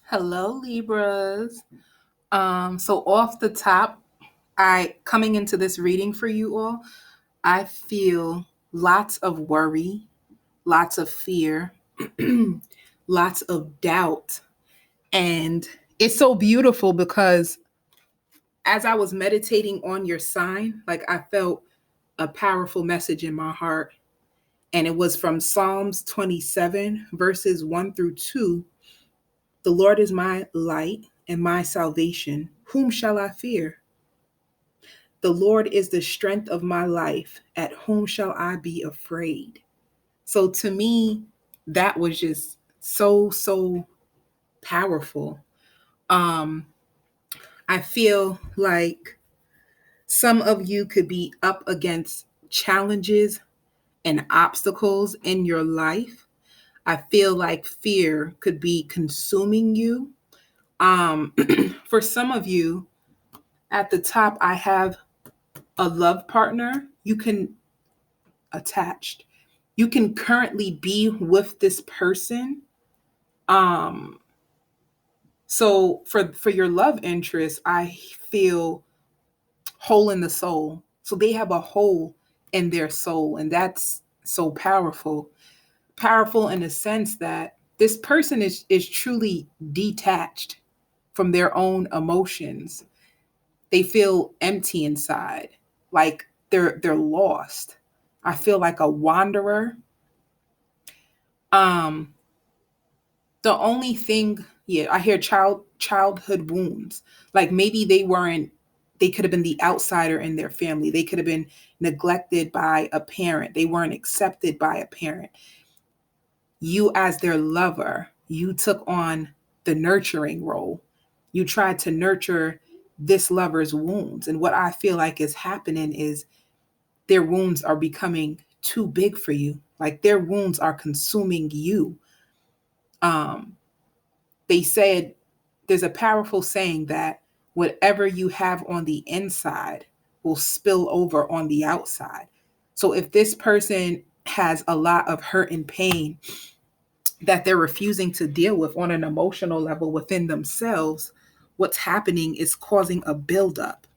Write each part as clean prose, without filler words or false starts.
Hello, Libras. So off the top, I coming into this reading for you all, I feel lots of worry, lots of fear, lots of doubt. And it's so beautiful because as I was meditating on your sign, like I felt a powerful message in my heart. And it was from Psalms 27, verses 1 through 2. The Lord is my light and my salvation. Whom shall I fear? The Lord is the strength of my life. At whom shall I be afraid? So to me, that was just so powerful. Um, I feel like some of you could be up against challenges and obstacles in your life. I feel like fear could be consuming you. For some of you, at the top, I have a love partner. You can attached. You can currently be with this person. Um, so for your love interest, I feel hole in the soul. So they have a hole in their soul, and that's so powerful. Powerful in the sense that this person is truly detached from their own emotions. They feel empty inside, like they're lost. I feel like a wanderer. Um, the only thing, yeah, I hear childhood wounds. Like maybe they could have been the outsider in their family. They could have been neglected by a parent. They weren't accepted by a parent. You, as their lover, you took on the nurturing role. You tried to nurture this lover's wounds. And what I feel like is happening is their wounds are becoming too big for you. Like their wounds are consuming you. Um, they said there's a powerful saying that whatever you have on the inside will spill over on the outside. So if this person has a lot of hurt and pain that they're refusing to deal with on an emotional level within themselves, what's happening is causing a buildup,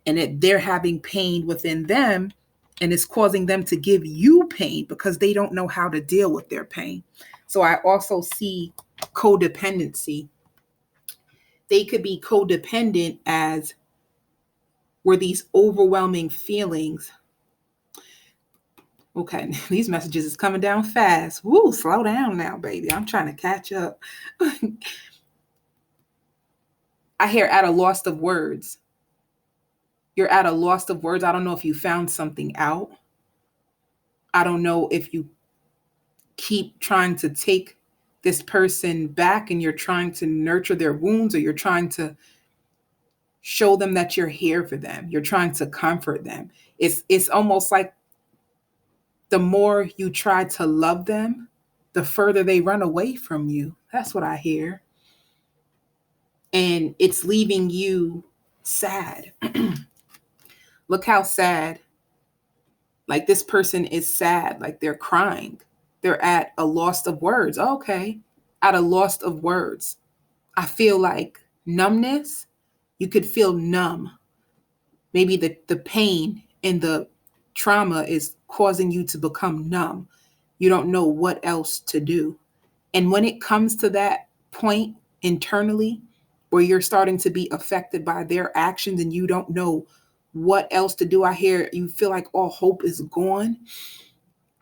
and they're having pain within them, and it's causing them to give you pain because they don't know how to deal with their pain. So I also see codependency. They could be codependent as were these overwhelming feelings. Okay, these messages is coming down fast. Woo, slow down now, baby. I'm trying to catch up. I hear at a loss of words. You're at a loss of words. I don't know if you found something out. I don't know if you keep trying to take this person back and you're trying to nurture their wounds, or you're trying to show them that you're here for them. You're trying to comfort them. It's almost like the more you try to love them, the further they run away from you. That's what I hear. And it's leaving you sad. Look how sad. Like this person is sad, like they're crying. They're at a loss of words. Okay, at a loss of words. I feel like numbness. You could feel numb. Maybe the pain and the trauma is causing you to become numb. You don't know what else to do. And when it comes to that point internally where you're starting to be affected by their actions and you don't know what else to do, I hear you feel like all hope is gone.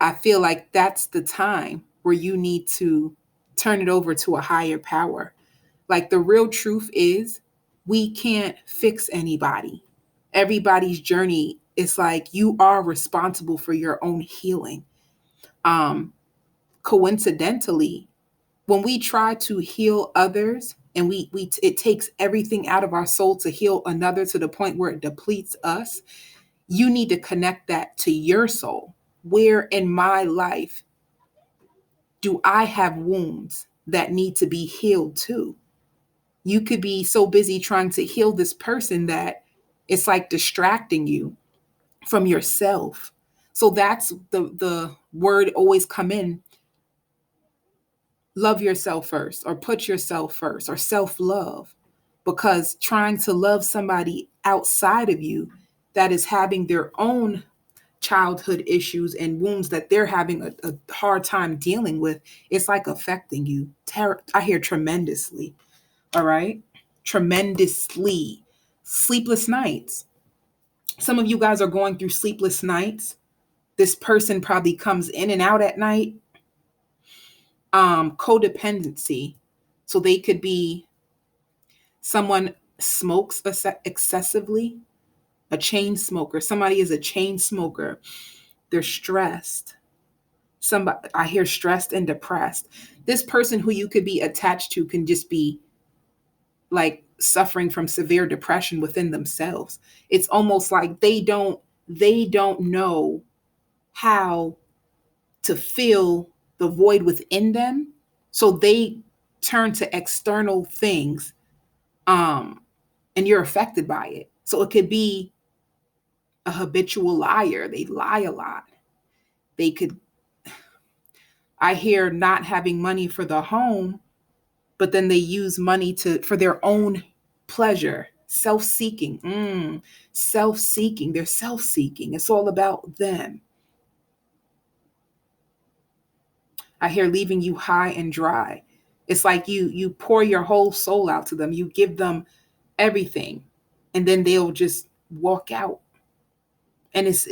I feel like that's the time where you need to turn it over to a higher power. Like the real truth is, we can't fix anybody. Everybody's journey is like you are responsible for your own healing. Um, Coincidentally, when we try to heal others and we it takes everything out of our soul to heal another to the point where it depletes us, you need to connect that to your soul. Where in my life do I have wounds that need to be healed too? You could be so busy trying to heal this person that it's like distracting you from yourself. So that's the word always come in. love yourself first, or put yourself first, or self-love, because trying to love somebody outside of you that is having their own childhood issues and wounds that they're having a hard time dealing with, it's like affecting you. I hear tremendously. All right. Tremendously. Sleepless nights. Some of you guys are going through sleepless nights. This person probably comes in and out at night. Codependency. So they could be someone smokes excessively, a chain smoker. Somebody is a chain smoker. They're stressed. Somebody, I hear stressed and depressed. This person who you could be attached to can just be like suffering from severe depression within themselves. It's almost like they don't know how to fill the void within them. So they turn to external things, and you're affected by it. So it could be a habitual liar. They lie a lot. They could, I hear, not having money for the home, but then they use money for their own pleasure. Self-seeking. Self-seeking. They're self-seeking. It's all about them. I hear leaving you high and dry. It's like you pour your whole soul out to them. You give them everything, and then they'll just walk out. And it's,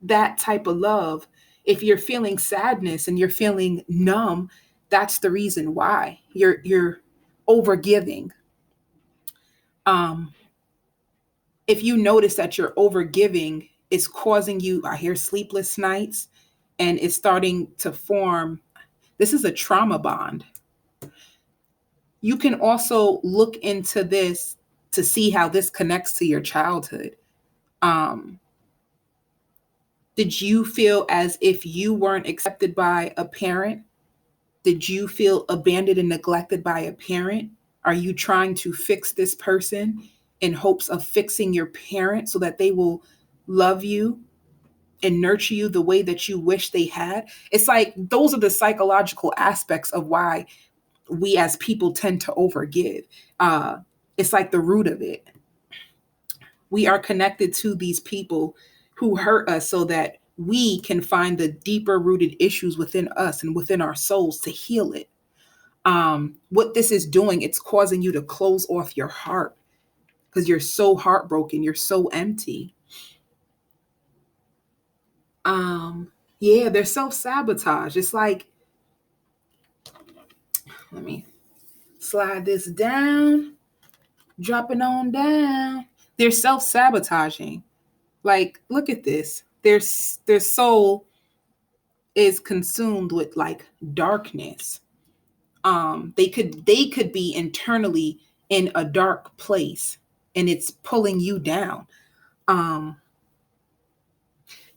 that type of love. If you're feeling sadness and you're feeling numb, that's the reason why you're overgiving. If you notice that you're overgiving, it's causing you, I hear, sleepless nights, and it's starting to form. This is a trauma bond. You can also look into this to see how this connects to your childhood. Did you feel as if you weren't accepted by a parent? Did you feel abandoned and neglected by a parent? Are you trying to fix this person in hopes of fixing your parent so that they will love you and nurture you the way that you wish they had? It's like those are the psychological aspects of why we as people tend to overgive. It's like the root of it. We are connected to these people who hurt us so that we can find the deeper rooted issues within us and within our souls to heal it. What this is doing, it's causing you to close off your heart because you're so heartbroken, you're so empty. Yeah, they're self-sabotage. It's like, let me slide this down, drop it on down. They're self-sabotaging. Like, look at this. Their soul is consumed with like darkness. They could be internally in a dark place and it's pulling you down.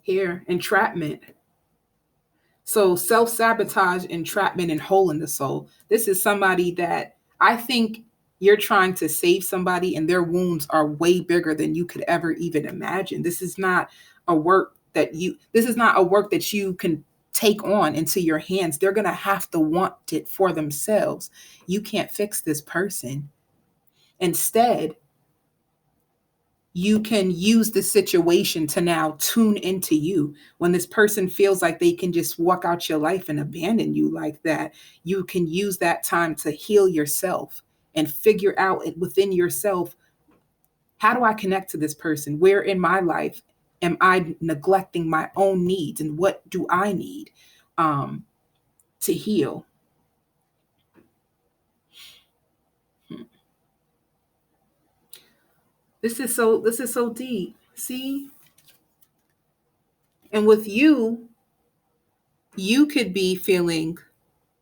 Here, entrapment. So self-sabotage, entrapment, and hole in the soul. This is somebody that I think you're trying to save somebody and their wounds are way bigger than you could ever even imagine. This is not a work that you can take on into your hands. They're going to have to want it for themselves. You can't fix this person. Instead, you can use the situation to now tune into you. When this person feels like they can just walk out your life and abandon you like that, you can use that time to heal yourself and figure out within yourself, how do I connect to this person? Where in my life am I neglecting my own needs, and what do I need to heal? This is so deep. See? And with you could be feeling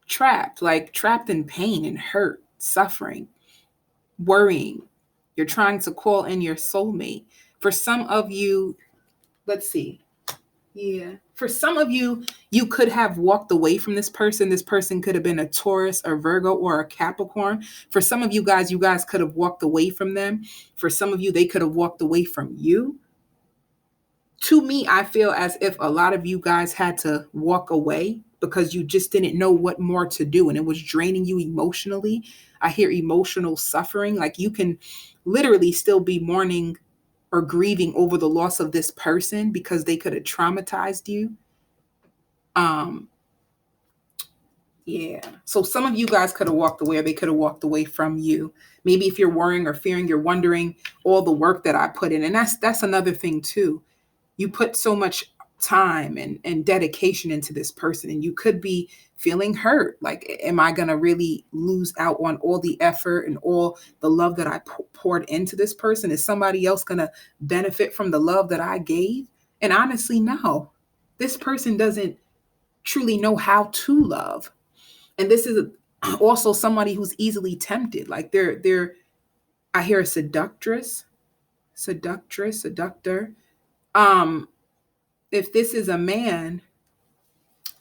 trapped, like trapped in pain and hurt, suffering, worrying. You're trying to call in your soulmate. For some of you, let's see. Yeah. For some of you, you could have walked away from this person. This person could have been a Taurus, a Virgo, or a Capricorn. For some of you guys could have walked away from them. For some of you, they could have walked away from you. To me, I feel as if a lot of you guys had to walk away because you just didn't know what more to do and it was draining you emotionally. I hear emotional suffering. Like you can literally still be mourning or grieving over the loss of this person because they could have traumatized you. Yeah. So some of you guys could have walked away, or they could have walked away from you. Maybe if you're worrying or fearing, you're wondering all the work that I put in. And that's another thing too. You put so much time and dedication into this person, and you could be feeling hurt. Like, am I going to really lose out on all the effort and all the love that I poured into this person? Is somebody else going to benefit from the love that I gave? And honestly, no. This person doesn't truly know how to love. And this is also somebody who's easily tempted. Like they're I hear a seductor. If this is a man,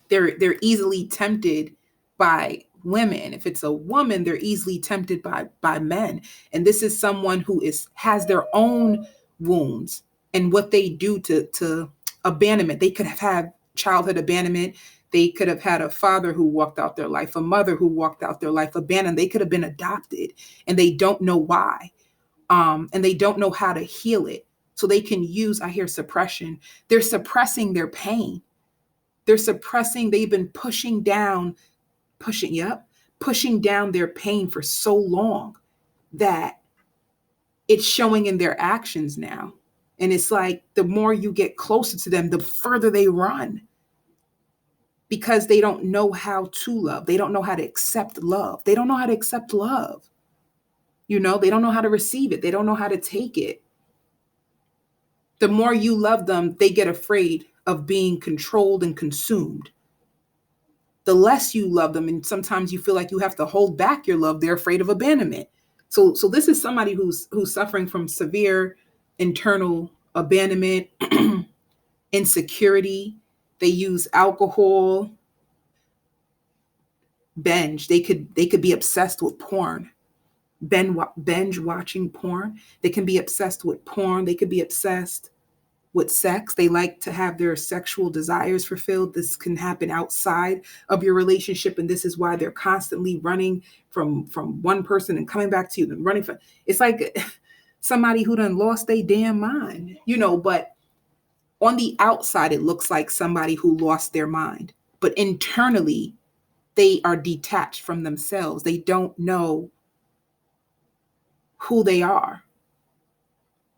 they're easily tempted by women. If it's a woman, they're easily tempted by men. And this is someone who has their own wounds and what they do to abandonment. They could have had childhood abandonment. They could have had a father who walked out their life, a mother who walked out their life, abandoned. They could have been adopted, and they don't know why. And they don't know how to heal it. So they can use, I hear suppression. They're suppressing their pain. They've been pushing down their pain for so long that it's showing in their actions now. And it's like the more you get closer to them, the further they run, because they don't know how to love. They don't know how to accept love. They don't know how to accept love. They don't know how to receive it. They don't know how to take it. The more you love them, they get afraid of being controlled and consumed. The less you love them, and sometimes you feel like you have to hold back your love, they're afraid of abandonment. So this is somebody who's suffering from severe internal abandonment, insecurity. They use alcohol, binge. They could be obsessed with porn, binge watching porn. They can be obsessed with porn. They could be obsessed with sex. They like to have their sexual desires fulfilled. This can happen outside of your relationship, and this is why they're constantly running from one person and coming back to you and running from. It's like somebody who done lost their damn mind, but on the outside it looks like somebody who lost their mind, but internally they are detached from themselves. They don't know who they are.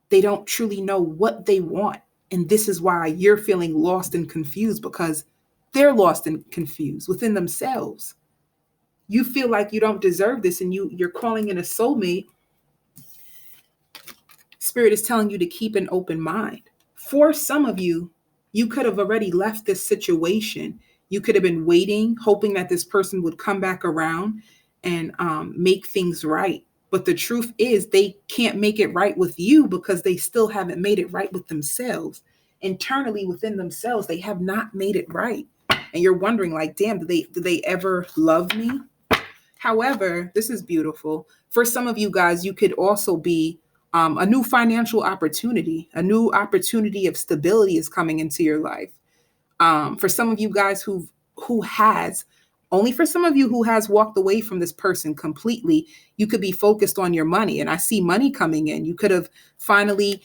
They don't truly know what they want. And this is why you're feeling lost and confused, because they're lost and confused within themselves. You feel like you don't deserve this, and you're calling in a soulmate. Spirit is telling you to keep an open mind. For some of you, you could have already left this situation. You could have been waiting, hoping that this person would come back around and make things right. But the truth is they can't make it right with you because they still haven't made it right with themselves. Internally within themselves, they have not made it right. And you're wondering, like, damn, do they ever love me? However, this is beautiful. For some of you guys, you could also be a new financial opportunity. A new opportunity of stability is coming into your life. For some of you guys only for some of you who has walked away from this person completely, you could be focused on your money. And I see money coming in. You could have finally,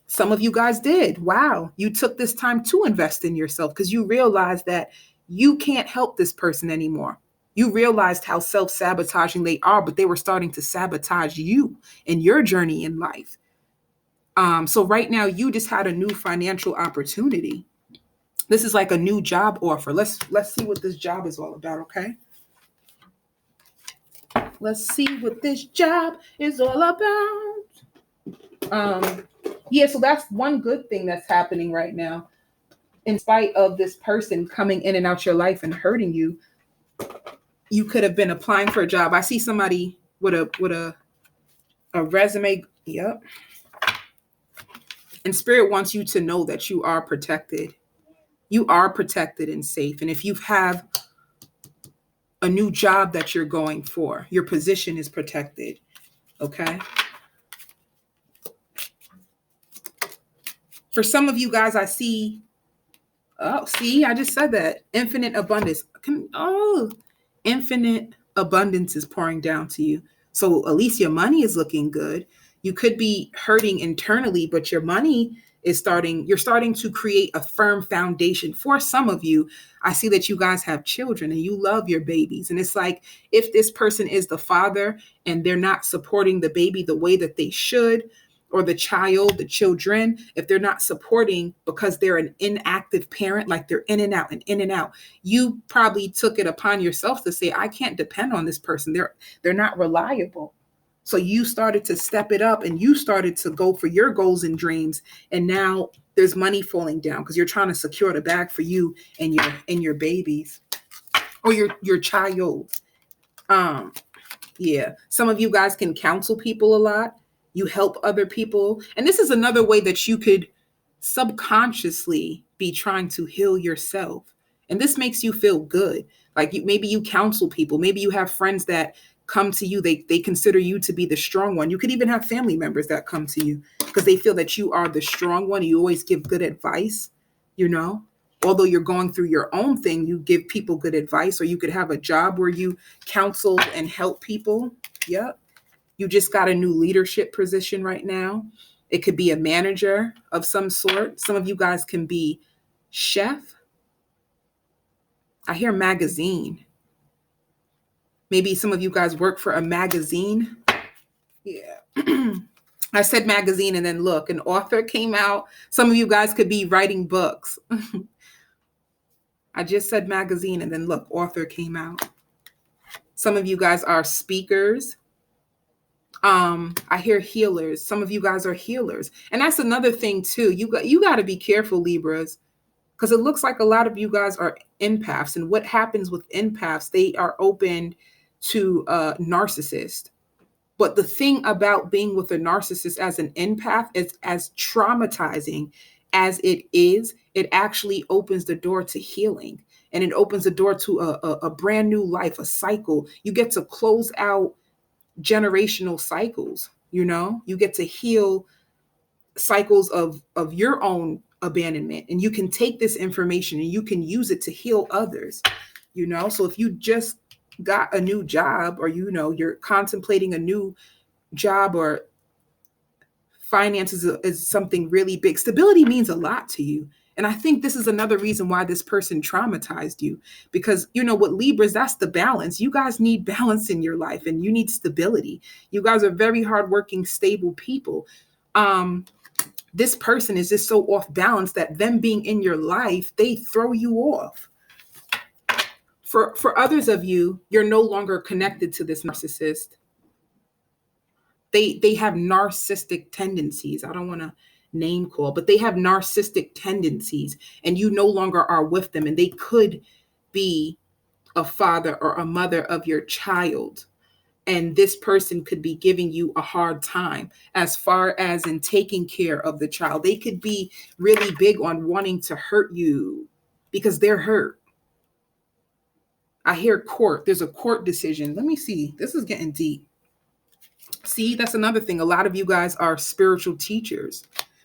some of you guys did. Wow. You took this time to invest in yourself because you realized that you can't help this person anymore. You realized how self-sabotaging they are, but they were starting to sabotage you in your journey in life. So right now you just had a new financial opportunity. This is like a new job offer. Let's see what this job is all about, okay? Let's see what this job is all about. Yeah, so that's one good thing that's happening right now. In spite of this person coming in and out your life and hurting you, you could have been applying for a job. I see somebody with a resume. Yep. And Spirit wants you to know that you are protected. You are protected and safe. And if you have a new job that you're going for, your position is protected. Okay. For some of you guys, I see Oh, see, I just said that. Infinite abundance. Infinite abundance is pouring down to you. So at least your money is looking good. You could be hurting internally, but your money is you're starting to create a firm foundation. For some of you, I see that you guys have children and you love your babies. And it's like, if this person is the father and they're not supporting the baby the way that they should, or the child, the children, if they're not supporting because they're an inactive parent, like they're in and out and in and out, you probably took it upon yourself to say, I can't depend on this person. They're not reliable. So you started to step it up and you started to go for your goals and dreams. And now there's money falling down because you're trying to secure the bag for you and your babies or your child. Yeah. Some of you guys can counsel people a lot. You help other people. And this is another way that you could subconsciously be trying to heal yourself. And this makes you feel good. Like maybe you counsel people. Maybe you have friends that come to you. They consider you to be the strong one. You could even have family members that come to you because they feel that you are the strong one. You always give good advice, you know? Although you're going through your own thing, you give people good advice, or you could have a job where you counsel and help people. Yep. You just got a new leadership position right now. It could be a manager of some sort. Some of you guys can be chef. I hear magazine. Maybe some of you guys work for a magazine. Yeah. I said magazine and then look, an author came out. Some of you guys could be writing books. I just said magazine and then look, author came out. Some of you guys are speakers. I hear healers. Some of you guys are healers. And that's another thing too. You got to be careful, Libras, because it looks like a lot of you guys are empaths. And what happens with empaths, they are open to narcissists. But the thing about being with a narcissist as an empath is, as traumatizing as it is, it actually opens the door to healing. And it opens the door to a brand new life, a cycle. You get to close out generational cycles. You get to heal cycles of your own abandonment, and you can take this information and you can use it to heal others. So if you just got a new job, or you're contemplating a new job, or finances is something really big, stability means a lot to you. And I think this is another reason why this person traumatized you, because what Libras, that's the balance. You guys need balance in your life, and you need stability. You guys are very hardworking, stable people. This person is just so off balance that them being in your life, they throw you off. For others of you, you're no longer connected to this narcissist. They have narcissistic tendencies. I don't want to name call, but they have narcissistic tendencies, and you no longer are with them, and they could be a father or a mother of your child. And this person could be giving you a hard time as far as in taking care of the child. They could be really big on wanting to hurt you because they're hurt. I hear court. There's a court decision. Let me see. This is getting deep. See, that's another thing. A lot of you guys are spiritual teachers,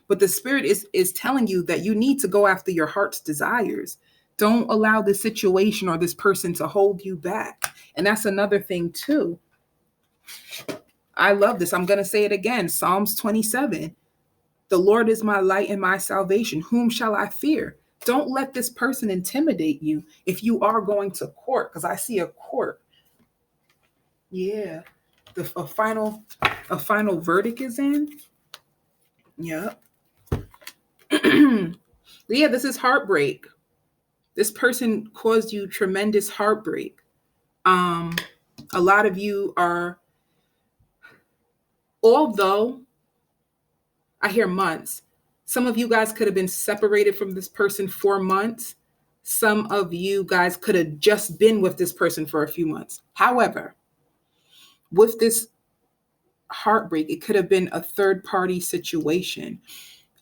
but the spirit is telling you that you need to go after your heart's desires. Don't allow this situation or this person to hold you back. And that's another thing too. I love this. I'm going to say it again. Psalms 27. The Lord is my light and my salvation. Whom shall I fear? Don't let this person intimidate you if you are going to court, because I see a court. Yeah. A final verdict is in. Yep. Yeah, this is heartbreak. This person caused you tremendous heartbreak. A lot of you are, although I hear months, some of you guys could have been separated from this person for months. Some of you guys could have just been with this person for a few months. However, with this heartbreak, it could have been a third-party situation.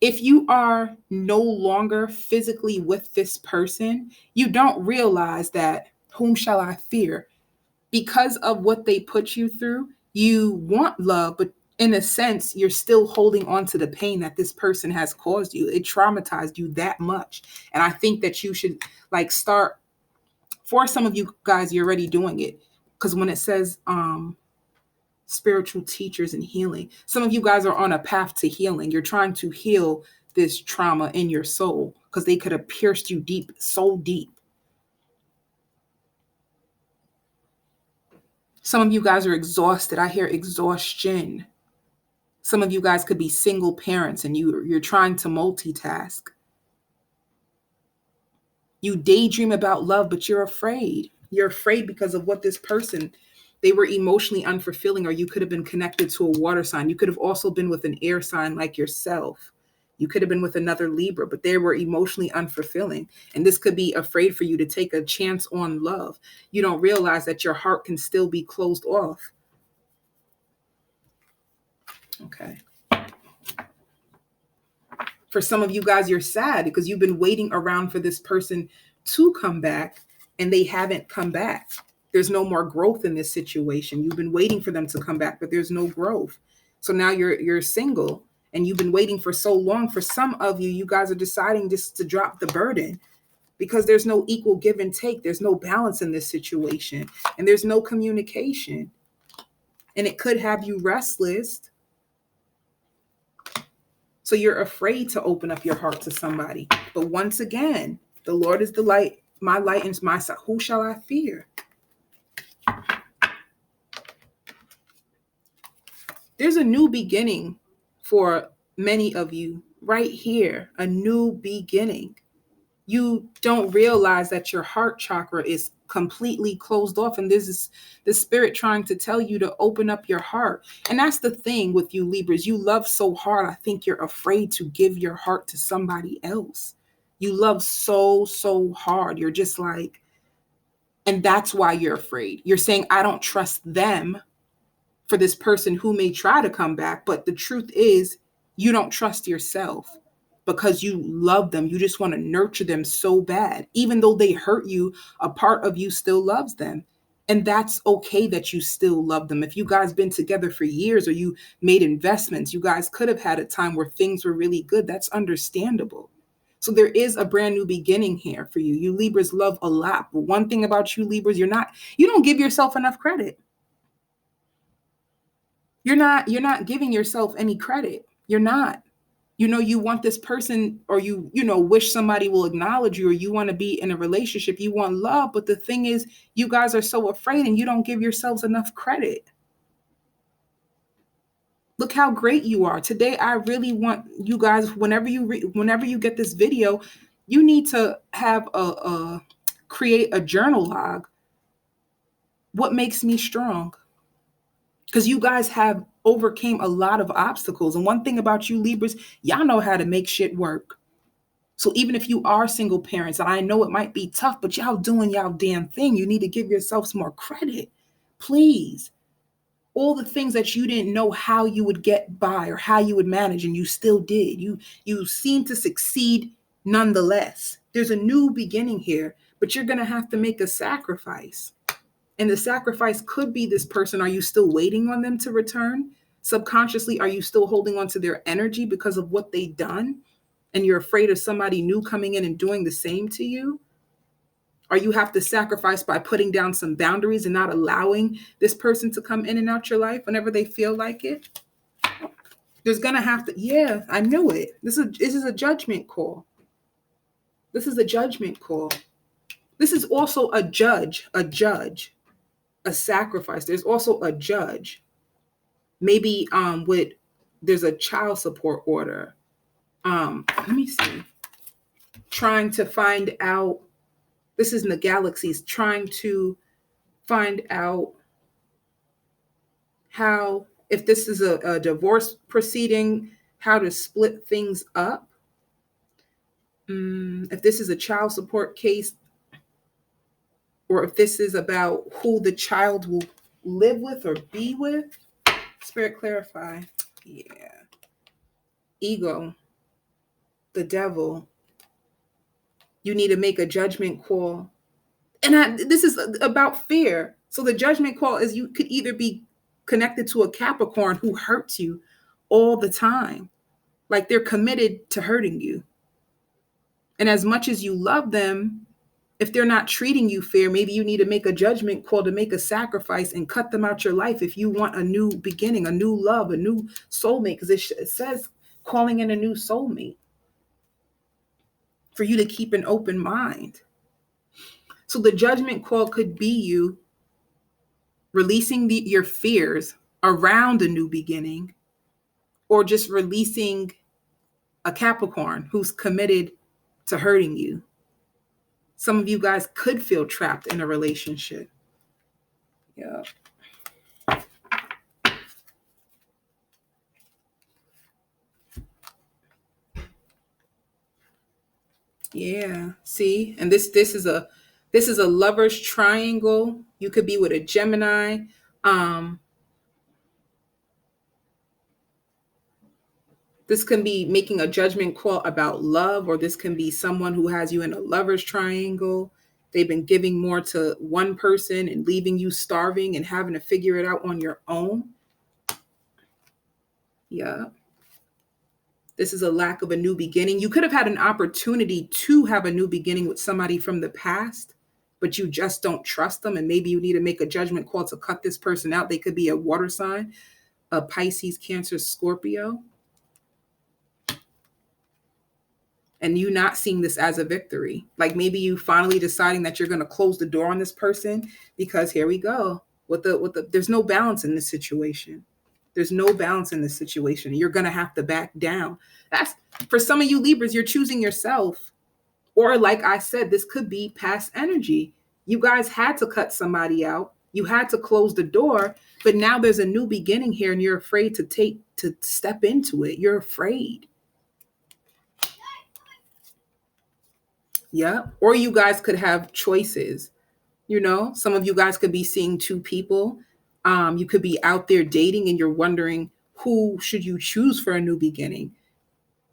If you are no longer physically with this person, you don't realize that whom shall I fear? Because of what they put you through, you want love, but in a sense, you're still holding on to the pain that this person has caused you. It traumatized you that much. And I think that you should like start, for some of you guys, you're already doing it. Because when it says spiritual teachers and healing, some of you guys are on a path to healing. You're trying to heal this trauma in your soul because they could have pierced you deep, so deep. Some of you guys are exhausted. I hear exhaustion. Some of you guys could be single parents and you're trying to multitask. You daydream about love, but you're afraid. You're afraid because of what this person, they were emotionally unfulfilling, or you could have been connected to a water sign. You could have also been with an air sign like yourself. You could have been with another Libra, but they were emotionally unfulfilling. And this could be afraid for you to take a chance on love. You don't realize that your heart can still be closed off. Okay. For some of you guys, you're sad because you've been waiting around for this person to come back and they haven't come back. There's no more growth in this situation. You've been waiting for them to come back, but there's no growth. So now you're single and you've been waiting for so long. For some of you, you guys are deciding just to drop the burden because there's no equal give and take. There's no balance in this situation and there's no communication. And it could have you restless. So you're afraid to open up your heart to somebody. But once again, the Lord is the light. My light is my side. Who shall I fear? There's a new beginning for many of you right here. A new beginning. You don't realize that your heart chakra is completely closed off. And this is the spirit trying to tell you to open up your heart. And that's the thing with you Libras. You love so hard. I think you're afraid to give your heart to somebody else. You love so, so hard. You're just like, and that's why you're afraid. You're saying, I don't trust them for this person who may try to come back. But the truth is, you don't trust yourself. Because you love them. You just want to nurture them so bad. Even though they hurt you, a part of you still loves them. And that's okay that you still love them. If you guys been together for years or you made investments, you guys could have had a time where things were really good. That's understandable. So there is a brand new beginning here for you. You Libras love a lot. But one thing about you Libras, you don't give yourself enough credit. You're not giving yourself any credit. You're not. You want this person, or you wish somebody will acknowledge you, or you want to be in a relationship, you want love. But the thing is, you guys are so afraid and you don't give yourselves enough credit. Look how great you are. Today, I really want you guys, whenever you get this video, you need to have create a journal log. What makes me strong? Because you guys have overcame a lot of obstacles. And one thing about you Libras, y'all know how to make shit work. So even if you are single parents, and I know it might be tough, but y'all doing y'all damn thing. You need to give yourselves more credit. Please. All the things that you didn't know how you would get by or how you would manage, and you still did. You seem to succeed nonetheless. There's a new beginning here, but you're going to have to make a sacrifice. And the sacrifice could be this person. Are you still waiting on them to return? Subconsciously, are you still holding on to their energy because of what they've done? And you're afraid of somebody new coming in and doing the same to you? Or you have to sacrifice by putting down some boundaries and not allowing this person to come in and out your life whenever they feel like it? There's going to have to, yeah, I knew it. This is a judgment call. This is a judgment call. This is also a judge, a sacrifice. There's also a judge. Maybe there's a child support order. Let me see. Trying to find out, this is in the galaxies, trying to find out how, if this is a divorce proceeding, how to split things up. If this is a child support case, or if this is about who the child will live with or be with. Spirit, clarify. Yeah. Ego. The devil. You need to make a judgment call. And this is about fear. So the judgment call is you could either be connected to a Capricorn who hurts you all the time. Like they're committed to hurting you. And as much as you love them, if they're not treating you fair, maybe you need to make a judgment call to make a sacrifice and cut them out your life if you want a new beginning, a new love, a new soulmate, because it says calling in a new soulmate for you to keep an open mind. So the judgment call could be you releasing your fears around a new beginning, or just releasing a Capricorn who's committed to hurting you. Some of you guys could feel trapped in a relationship. Yeah. Yeah. See, and this is a lover's triangle. You could be with a Gemini. This can be making a judgment call about love, or this can be someone who has you in a lover's triangle. They've been giving more to one person and leaving you starving and having to figure it out on your own. Yeah. This is a lack of a new beginning. You could have had an opportunity to have a new beginning with somebody from the past, but you just don't trust them. And maybe you need to make a judgment call to cut this person out. They could be a water sign, a Pisces, Cancer, Scorpio. And you not seeing this as a victory. Like maybe you finally deciding that you're going to close the door on this person, because here we go. There's no balance in this situation. There's no balance in this situation. You're going to have to back down. That's for some of you Libras, you're choosing yourself. Or like I said, this could be past energy. You guys had to cut somebody out. You had to close the door, but now there's a new beginning here and you're afraid to step into it. You're afraid. Yeah. Or you guys could have choices. You know, some of you guys could be seeing two people. You could be out there dating and you're wondering, who should you choose for a new beginning?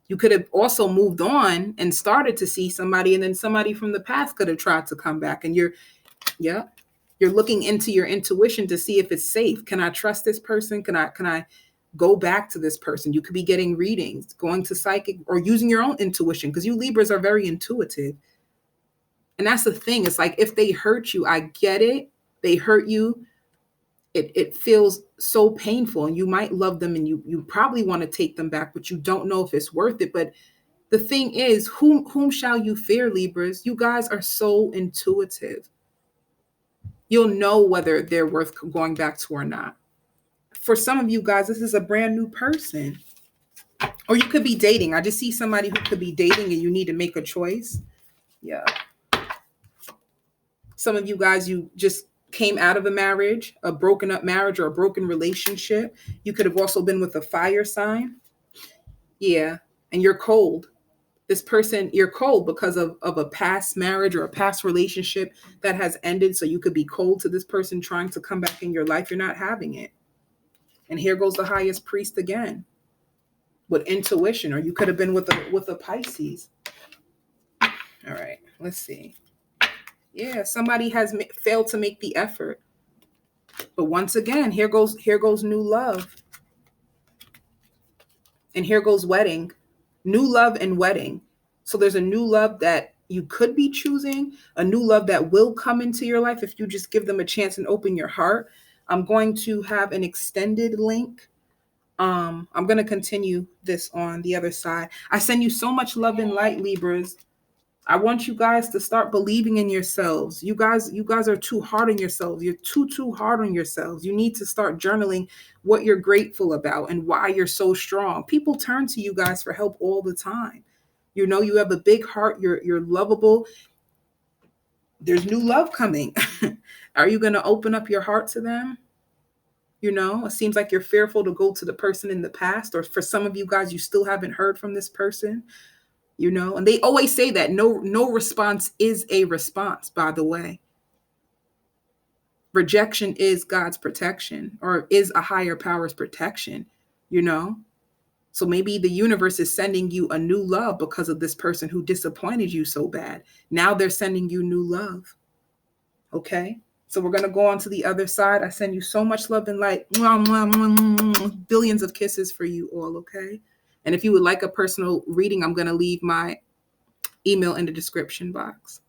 You could have also moved on and started to see somebody, and then somebody from the past could have tried to come back. And you're looking into your intuition to see if it's safe. Can I trust this person? Can I go back to this person? You could be getting readings, going to psychic, or using your own intuition, because you Libras are very intuitive. And that's the thing. It's like, if they hurt you, I get it. They hurt you. It feels so painful, and you might love them and you probably want to take them back, but you don't know if it's worth it. But the thing is, whom shall you fear, Libras? You guys are so intuitive. You'll know whether they're worth going back to or not. For some of you guys, this is a brand new person. Or you could be dating. I just see somebody who could be dating and you need to make a choice. Yeah. Some of you guys, you just came out of a marriage, a broken up marriage or a broken relationship. You could have also been with a fire sign. Yeah. And you're cold. This person, you're cold because of a past marriage or a past relationship that has ended. So you could be cold to this person trying to come back in your life. You're not having it. And here goes the highest priest again with intuition. Or you could have been with a Pisces. All right. Let's see. Yeah, somebody has failed to make the effort. But once again, here goes new love. And here goes wedding. New love and wedding. So there's a new love that you could be choosing, a new love that will come into your life if you just give them a chance and open your heart. I'm going to have an extended link. I'm going to continue this on the other side. I send you so much love and light, Libras. I want you guys to start believing in yourselves. You guys are too hard on yourselves. You're too hard on yourselves. You need to start journaling what you're grateful about and why you're so strong. People turn to you guys for help all the time. You know, you have a big heart. You're lovable. There's new love coming. Are you going to open up your heart to them? You know, it seems like you're fearful to go to the person in the past, or for some of you guys, you still haven't heard from this person. You know, and they always say that no response is a response, by the way. Rejection is God's protection, or is a higher power's protection, you know? So maybe the universe is sending you a new love because of this person who disappointed you so bad. Now they're sending you new love. Okay? So we're going to go on to the other side. I send you so much love and light. Billions of kisses for you all, okay? And if you would like a personal reading, I'm going to leave my email in the description box.